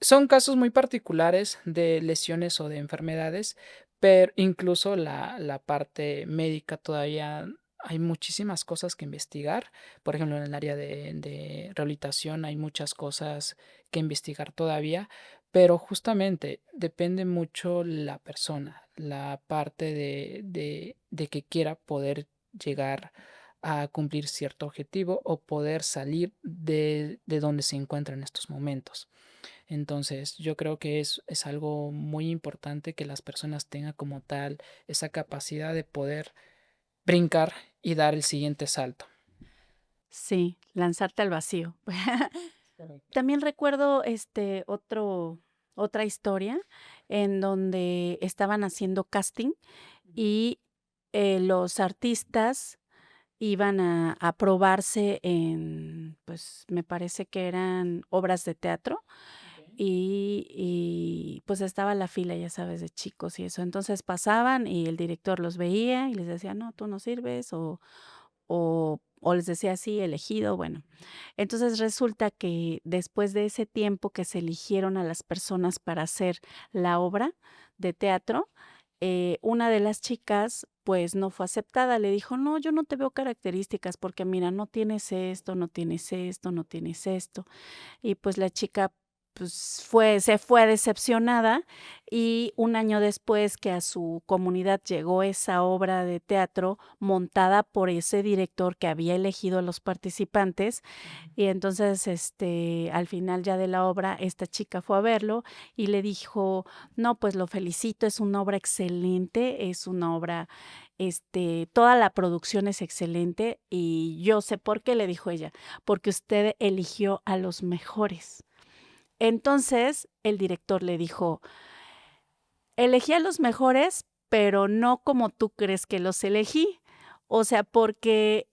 Son casos muy particulares de lesiones o de enfermedades, pero incluso la parte médica todavía hay muchísimas cosas que investigar. Por ejemplo, en el área de rehabilitación hay muchas cosas que investigar todavía, pero justamente depende mucho la persona, la parte de que quiera poder llegar a cumplir cierto objetivo o poder salir de donde se encuentra en estos momentos. Entonces, yo creo que es algo muy importante que las personas tengan como tal esa capacidad de poder brincar y dar el siguiente salto. sí, lanzarte al vacío. También recuerdo otra historia en donde estaban haciendo casting y los artistas iban a probarse en, pues me parece que eran obras de teatro y pues estaba la fila, ya sabes, de chicos y eso. Entonces pasaban y el director los veía y les decía, no, tú no sirves o les decía sí, elegido, bueno. Entonces resulta que después de ese tiempo que se eligieron a las personas para hacer la obra de teatro, una de las chicas pues no fue aceptada. Le dijo, no, yo no te veo características porque mira, no tienes esto, no tienes esto, no tienes esto. Y pues la chica pues se fue decepcionada y un año después que a su comunidad llegó esa obra de teatro montada por ese director que había elegido a los participantes y entonces al final ya de la obra esta chica fue a verlo y le dijo, no, pues lo felicito, es una obra excelente, es una obra toda la producción es excelente y yo sé por qué, le dijo ella, porque usted eligió a los mejores. Entonces el director le dijo, elegí a los mejores, pero no como tú crees que los elegí. O sea, porque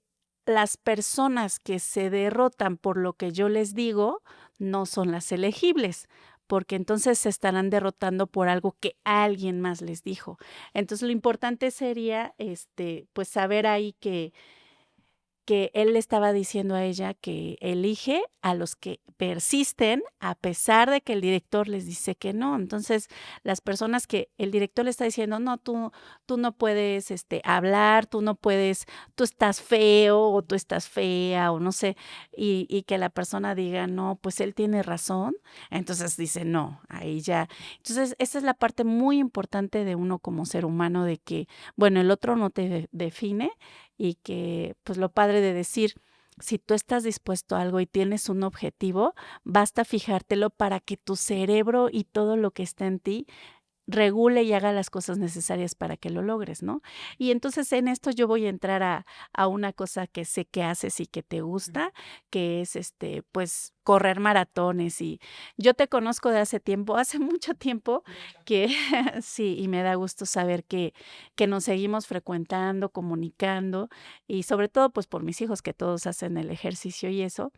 las personas que se derrotan por lo que yo les digo no son las elegibles, porque entonces se estarán derrotando por algo que alguien más les dijo. Entonces lo importante sería, pues saber ahí que él le estaba diciendo a ella que elige a los que persisten a pesar de que el director les dice que no. Entonces, las personas que el director le está diciendo, no, tú no puedes hablar, tú no puedes, tú estás feo o tú estás fea o no sé, y que la persona diga, no, pues él tiene razón, entonces dice, no, ahí ya. Entonces, esa es la parte muy importante de uno como ser humano, de que, bueno, el otro no te define y que pues lo padre de decir, si tú estás dispuesto a algo y tienes un objetivo, basta fijártelo para que tu cerebro y todo lo que está en ti regule y haga las cosas necesarias para que lo logres, ¿no? Y entonces en esto yo voy a entrar a una cosa que sé que haces y que te gusta, que es pues correr maratones. Y yo te conozco de hace tiempo, hace mucho tiempo que sí, y me da gusto saber que nos seguimos frecuentando, comunicando, y sobre todo pues por mis hijos que todos hacen el ejercicio y eso.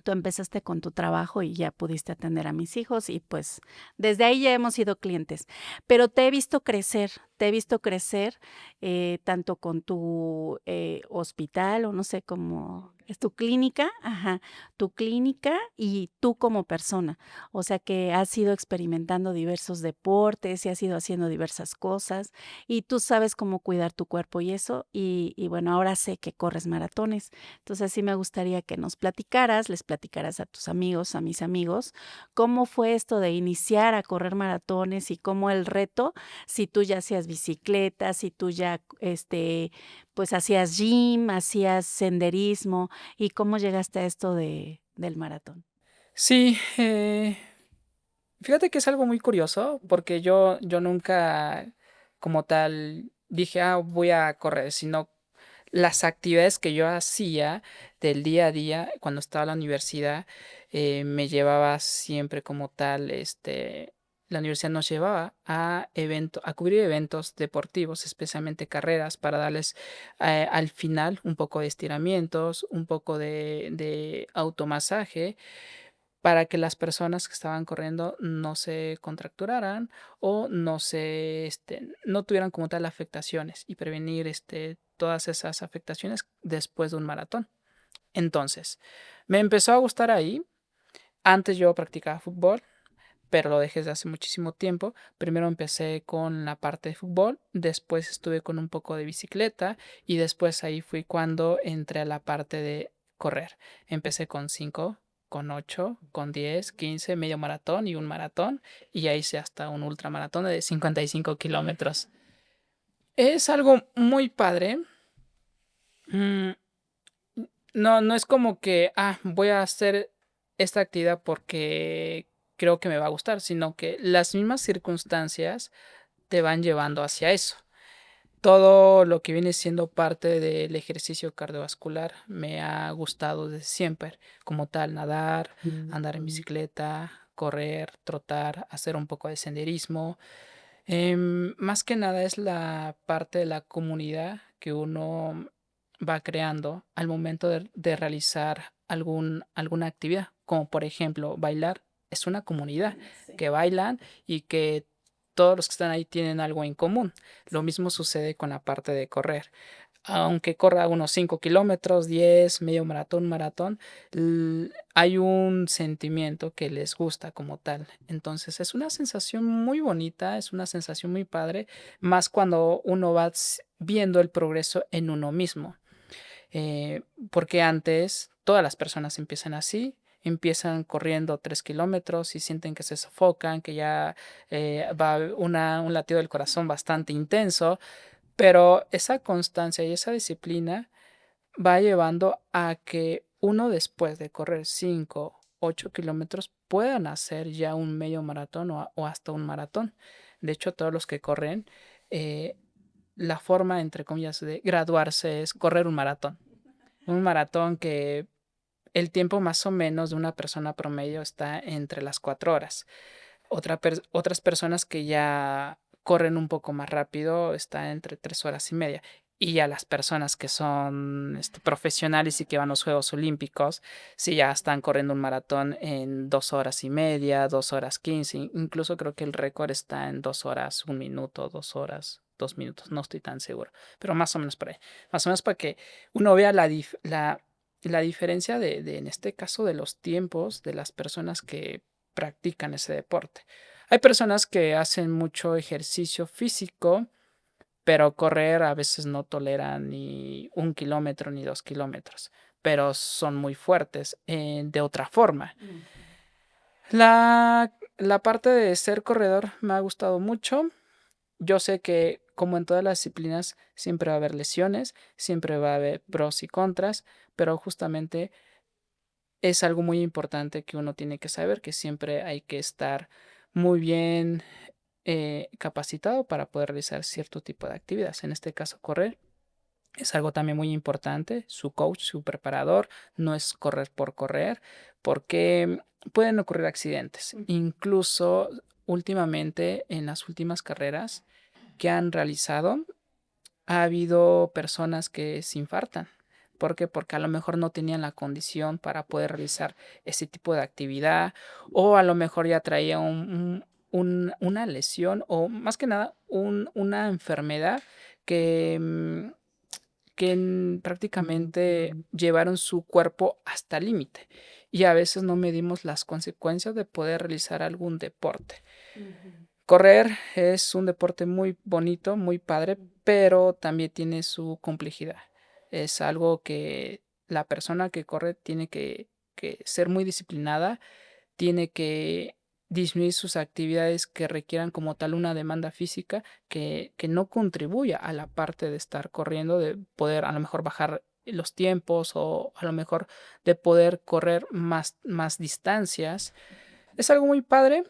Tú empezaste con tu trabajo y ya pudiste atender a mis hijos y pues desde ahí ya hemos sido clientes. Pero te he visto crecer tanto con tu hospital o no sé cómo es tu clínica, ajá, tu clínica y tú como persona. O sea que has ido experimentando diversos deportes y has ido haciendo diversas cosas y tú sabes cómo cuidar tu cuerpo y eso. Y bueno, ahora sé que corres maratones. Entonces sí me gustaría que nos platicaras, les platicaras a tus amigos, a mis amigos, cómo fue esto de iniciar a correr maratones y cómo el reto, si tú ya hacías bicicleta, si tú ya pues hacías gym, hacías senderismo, ¿y cómo llegaste a esto del maratón? Sí, fíjate que es algo muy curioso porque yo nunca como tal dije, voy a correr, sino las actividades que yo hacía del día a día cuando estaba en la universidad me llevaba siempre como tal, la universidad nos llevaba a cubrir eventos deportivos, especialmente carreras, para darles al final un poco de estiramientos, un poco de automasaje para que las personas que estaban corriendo no se contracturaran o no tuvieran como tal afectaciones y prevenir todas esas afectaciones después de un maratón. Entonces, me empezó a gustar ahí. Antes yo practicaba fútbol, pero lo dejé desde hace muchísimo tiempo. Primero empecé con la parte de fútbol, después estuve con un poco de bicicleta y después ahí fui cuando entré a la parte de correr. Empecé con 5, con 8, con 10, 15, medio maratón y un maratón y ahí hice hasta un ultramaratón de 55 kilómetros. Es algo muy padre. Mm, no es como que, voy a hacer esta actividad porque creo que me va a gustar, sino que las mismas circunstancias te van llevando hacia eso. Todo lo que viene siendo parte del ejercicio cardiovascular me ha gustado desde siempre, como tal, nadar, andar en bicicleta, correr, trotar, hacer un poco de senderismo. Más que nada es la parte de la comunidad que uno va creando al momento de realizar alguna actividad, como por ejemplo bailar. Es una comunidad Sí. que bailan y que todos los que están ahí tienen algo en común. Lo mismo sucede con la parte de correr. Aunque corra unos 5 kilómetros, 10, medio maratón, maratón, hay un sentimiento que les gusta como tal. Entonces es una sensación muy bonita, es una sensación muy padre, más cuando uno va viendo el progreso en uno mismo. Eh, Porque antes todas las personas empiezan así. Empiezan corriendo 3 kilómetros y sienten que se sofocan, que ya va un latido del corazón bastante intenso, pero esa constancia y esa disciplina va llevando a que uno después de correr 5, 8 kilómetros puedan hacer ya un medio maratón o hasta un maratón. De hecho, todos los que corren, eh, la forma, entre comillas, de graduarse es correr un maratón. Un maratón que el tiempo más o menos de una persona promedio está entre las 4 horas. Otras personas que ya corren un poco más rápido está entre 3 horas y media. Y ya las personas que son profesionales y que van a los Juegos Olímpicos, sí ya están corriendo un maratón en 2 horas y media, 2 horas 15. Incluso creo que el récord está en 2 horas, 1 minuto, 2 horas, 2 minutos. No estoy tan seguro, pero más o menos por ahí. Más o menos para que uno vea la diferencia en este caso, de los tiempos de las personas que practican ese deporte. Hay personas que hacen mucho ejercicio físico, pero correr a veces no toleran ni 1 kilómetro ni 2 kilómetros, pero son muy fuertes de otra forma. La parte de ser corredor me ha gustado mucho. Yo sé que, como en todas las disciplinas, siempre va a haber lesiones, siempre va a haber pros y contras, pero justamente es algo muy importante que uno tiene que saber, que siempre hay que estar muy bien capacitado para poder realizar cierto tipo de actividades. En este caso, correr es algo también muy importante. Su coach, su preparador, no es correr por correr, porque pueden ocurrir accidentes. Incluso últimamente, en las últimas carreras que han realizado, ha habido personas que se infartan. ¿Por qué? Porque a lo mejor no tenían la condición para poder realizar ese tipo de actividad, o a lo mejor ya traía una lesión, o más que nada una enfermedad que, prácticamente llevaron su cuerpo hasta el límite. Y a veces no medimos las consecuencias de poder realizar algún deporte. Correr es un deporte muy bonito, muy padre, pero también tiene su complejidad. Es algo que la persona que corre tiene que ser muy disciplinada, tiene que disminuir sus actividades que requieran como tal una demanda física que no contribuya a la parte de estar corriendo, de poder a lo mejor bajar los tiempos o a lo mejor de poder correr más distancias. Es algo muy padre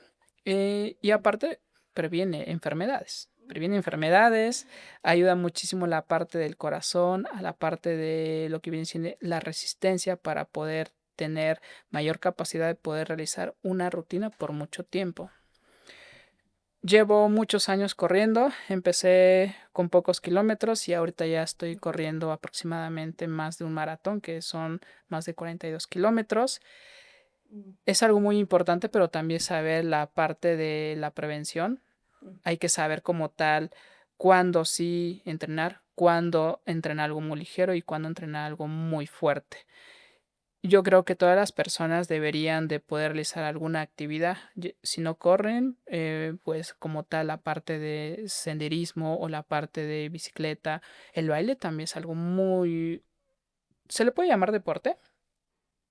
y aparte previene enfermedades. Previene enfermedades, ayuda muchísimo a la parte del corazón, a la parte de lo que viene siendo la resistencia para poder tener mayor capacidad de poder realizar una rutina por mucho tiempo. Llevo muchos años corriendo, empecé con pocos kilómetros y ahorita ya estoy corriendo aproximadamente más de un maratón, que son más de 42 kilómetros. Es algo muy importante, pero también saber la parte de la prevención. Hay que saber como tal cuándo sí entrenar, cuándo entrenar algo muy ligero y cuándo entrenar algo muy fuerte. Yo creo que todas las personas deberían de poder realizar alguna actividad. Si no corren, pues como tal la parte de senderismo o la parte de bicicleta. El baile también es algo muy... ¿Se le puede llamar deporte?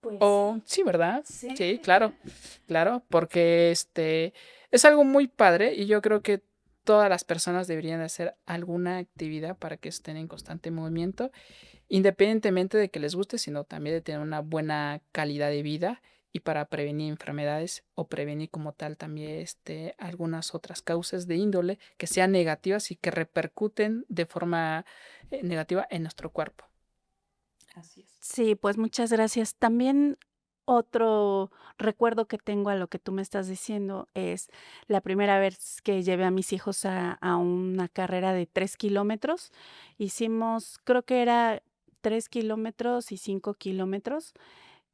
Pues O sí, ¿verdad? sí. Sí, claro, claro, porque es algo muy padre y yo creo que todas las personas deberían de hacer alguna actividad para que estén en constante movimiento, independientemente de que les guste, sino también de tener una buena calidad de vida y para prevenir enfermedades o prevenir como tal también algunas otras causas de índole que sean negativas y que repercuten de forma negativa en nuestro cuerpo. Así es. Sí, pues muchas gracias. También otro recuerdo que tengo a lo que tú me estás diciendo es la primera vez que llevé a mis hijos a una carrera de 3 kilómetros. Hicimos, creo que era 3 kilómetros y 5 kilómetros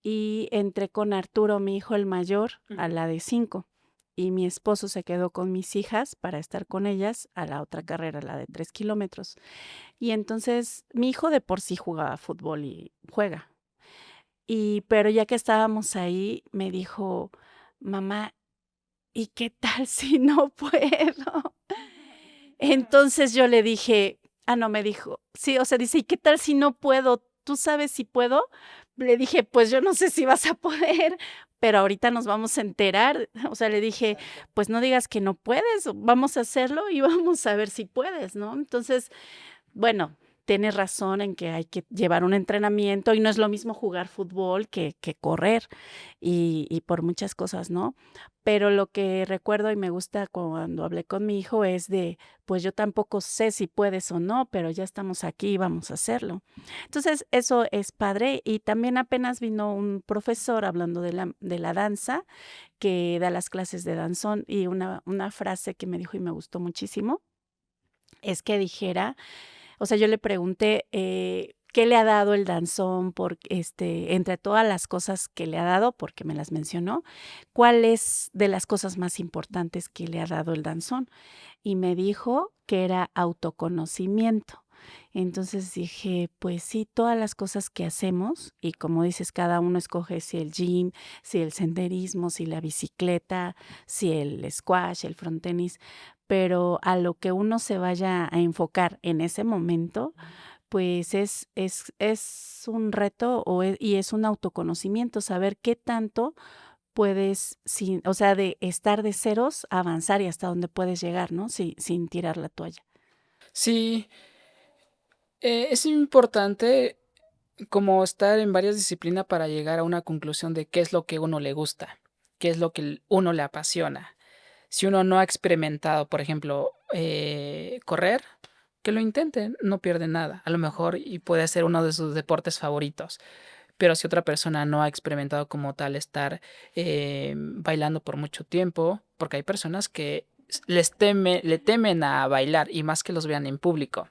y entré con Arturo, mi hijo el mayor, a la de 5 y mi esposo se quedó con mis hijas para estar con ellas a la otra carrera, la de 3 kilómetros. Y entonces mi hijo de por sí jugaba fútbol y juega. Pero ya que estábamos ahí, me dijo, mamá, ¿y qué tal si no puedo? Entonces yo le dije, no, me dijo, sí, o sea, dice, ¿y qué tal si no puedo? ¿Tú sabes si puedo? Le dije, pues yo no sé si vas a poder, pero ahorita nos vamos a enterar. O sea, le dije, pues no digas que no puedes, vamos a hacerlo y vamos a ver si puedes, ¿no? Entonces, bueno, tienes razón en que hay que llevar un entrenamiento y no es lo mismo jugar fútbol que correr y por muchas cosas, ¿no? Pero lo que recuerdo y me gusta cuando hablé con mi hijo es de, pues yo tampoco sé si puedes o no, pero ya estamos aquí y vamos a hacerlo. Entonces, eso es padre y también apenas vino un profesor hablando de la danza que da las clases de danzón y una frase que me dijo y me gustó muchísimo es que dijera, o sea, yo le pregunté, ¿qué le ha dado el danzón entre todas las cosas que le ha dado? Porque me las mencionó, ¿cuál es de las cosas más importantes que le ha dado el danzón? Y me dijo que era autoconocimiento. Entonces dije, pues sí, todas las cosas que hacemos, y como dices, cada uno escoge si el gym, si el senderismo, si la bicicleta, si el squash, el frontenis, pero a lo que uno se vaya a enfocar en ese momento, pues es un reto y es un autoconocimiento, saber qué tanto puedes, o sea, de estar de ceros a avanzar y hasta dónde puedes llegar, ¿no? Sin tirar la toalla. Sí, es importante como estar en varias disciplinas para llegar a una conclusión de qué es lo que uno le gusta, qué es lo que uno le apasiona. Si uno no ha experimentado, por ejemplo, correr, que lo intente, no pierde nada. A lo mejor y puede ser uno de sus deportes favoritos. Pero si otra persona no ha experimentado como tal estar bailando por mucho tiempo, porque hay personas que le temen a bailar y más que los vean en público.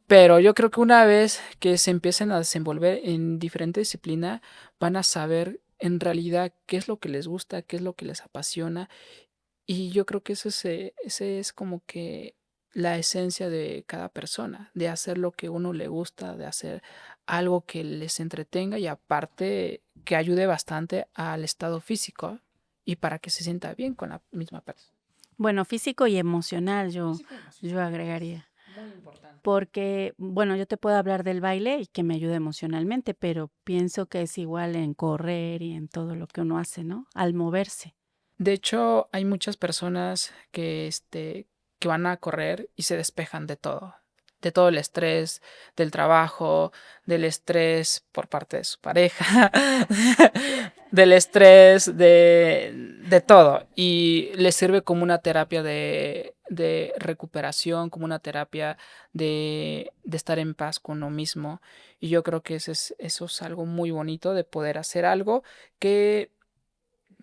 Pero yo creo que una vez que se empiecen a desenvolver en diferente disciplina, van a saber en realidad qué es lo que les gusta, qué es lo que les apasiona. Y yo creo que ese es como que la esencia de cada persona, de hacer lo que uno le gusta, de hacer algo que les entretenga y aparte que ayude bastante al estado físico y para que se sienta bien con la misma persona. Bueno, físico y emocional, yo agregaría. Muy importante. Porque, bueno, yo te puedo hablar del baile y que me ayude emocionalmente, pero pienso que es igual en correr y en todo lo que uno hace, ¿no? Al moverse. De hecho, hay muchas personas que van a correr y se despejan de todo el estrés del trabajo, del estrés por parte de su pareja, del estrés de todo. Y les sirve como una terapia de recuperación, como una terapia de estar en paz con uno mismo. Y yo creo que eso es algo muy bonito de poder hacer algo que,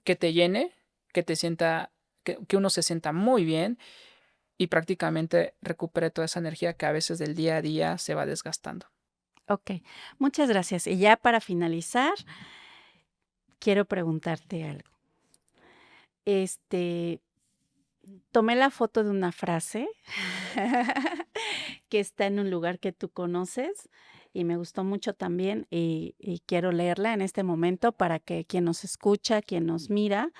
que te llene, que te sienta, que uno se sienta muy bien y prácticamente recupere toda esa energía que a veces del día a día se va desgastando. Ok, muchas gracias. Y ya para finalizar, quiero preguntarte algo. Este, tomé la foto de una frase que está en un lugar que tú conoces y me gustó mucho también y quiero leerla en este momento para que quien nos escucha, quien nos mira,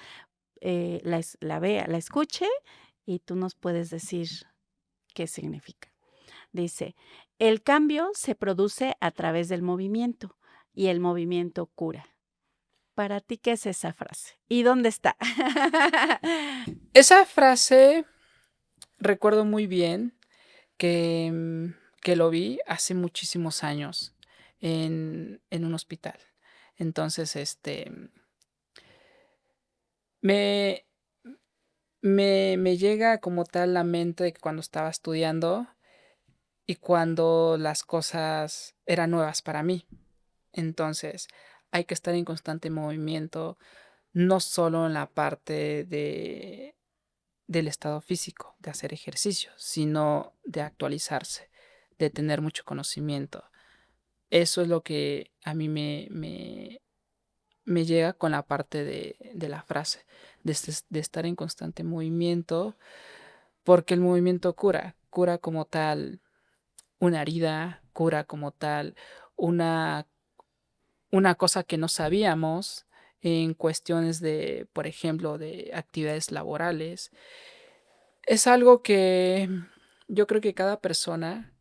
la vea, la escuche y tú nos puedes decir qué significa. Dice, el cambio se produce a través del movimiento y el movimiento cura. ¿Para ti qué es esa frase? ¿Y dónde está? Esa frase recuerdo muy bien que lo vi hace muchísimos años en un hospital. Entonces, me, me llega como tal la mente de que cuando estaba estudiando y cuando las cosas eran nuevas para mí. Entonces, hay que estar en constante movimiento, no solo en la parte del estado físico, de hacer ejercicio, sino de actualizarse, de tener mucho conocimiento. Eso es lo que a mí me llega con la parte de la frase, de estar en constante movimiento, porque el movimiento cura como tal una herida, cura como tal una, una cosa que no sabíamos en cuestiones de, por ejemplo, de actividades laborales. Es algo que yo creo que cada persona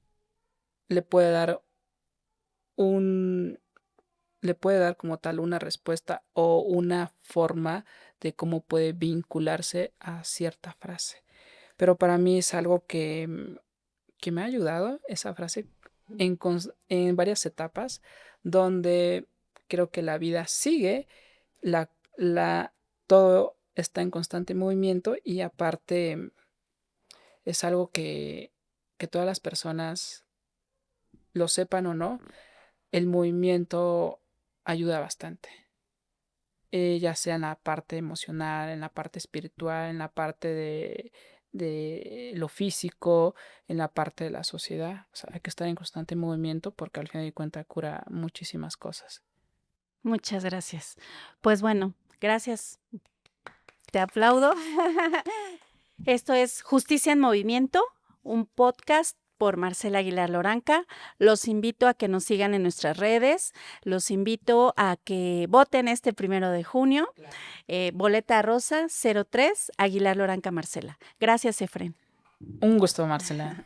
le puede dar un, le puede dar como tal una respuesta o una forma de cómo puede vincularse a cierta frase. Pero para mí es algo que me ha ayudado esa frase en varias etapas donde creo que la vida sigue, la, todo está en constante movimiento y aparte es algo que todas las personas, lo sepan o no, el movimiento ayuda bastante. Ya sea en la parte emocional, en la parte espiritual, en la parte de lo físico, en la parte de la sociedad. O sea, hay que estar en constante movimiento porque al final de cuentas cura muchísimas cosas. Muchas gracias. Pues bueno, gracias. Te aplaudo. Esto es Justicia en Movimiento, un podcast por Marcela Aguilar Loranca. Los invito a que nos sigan en nuestras redes. Los invito a que voten este 1 de junio. Boleta rosa 03 Aguilar Loranca Marcela. Gracias, Efren. Un gusto, Marcela.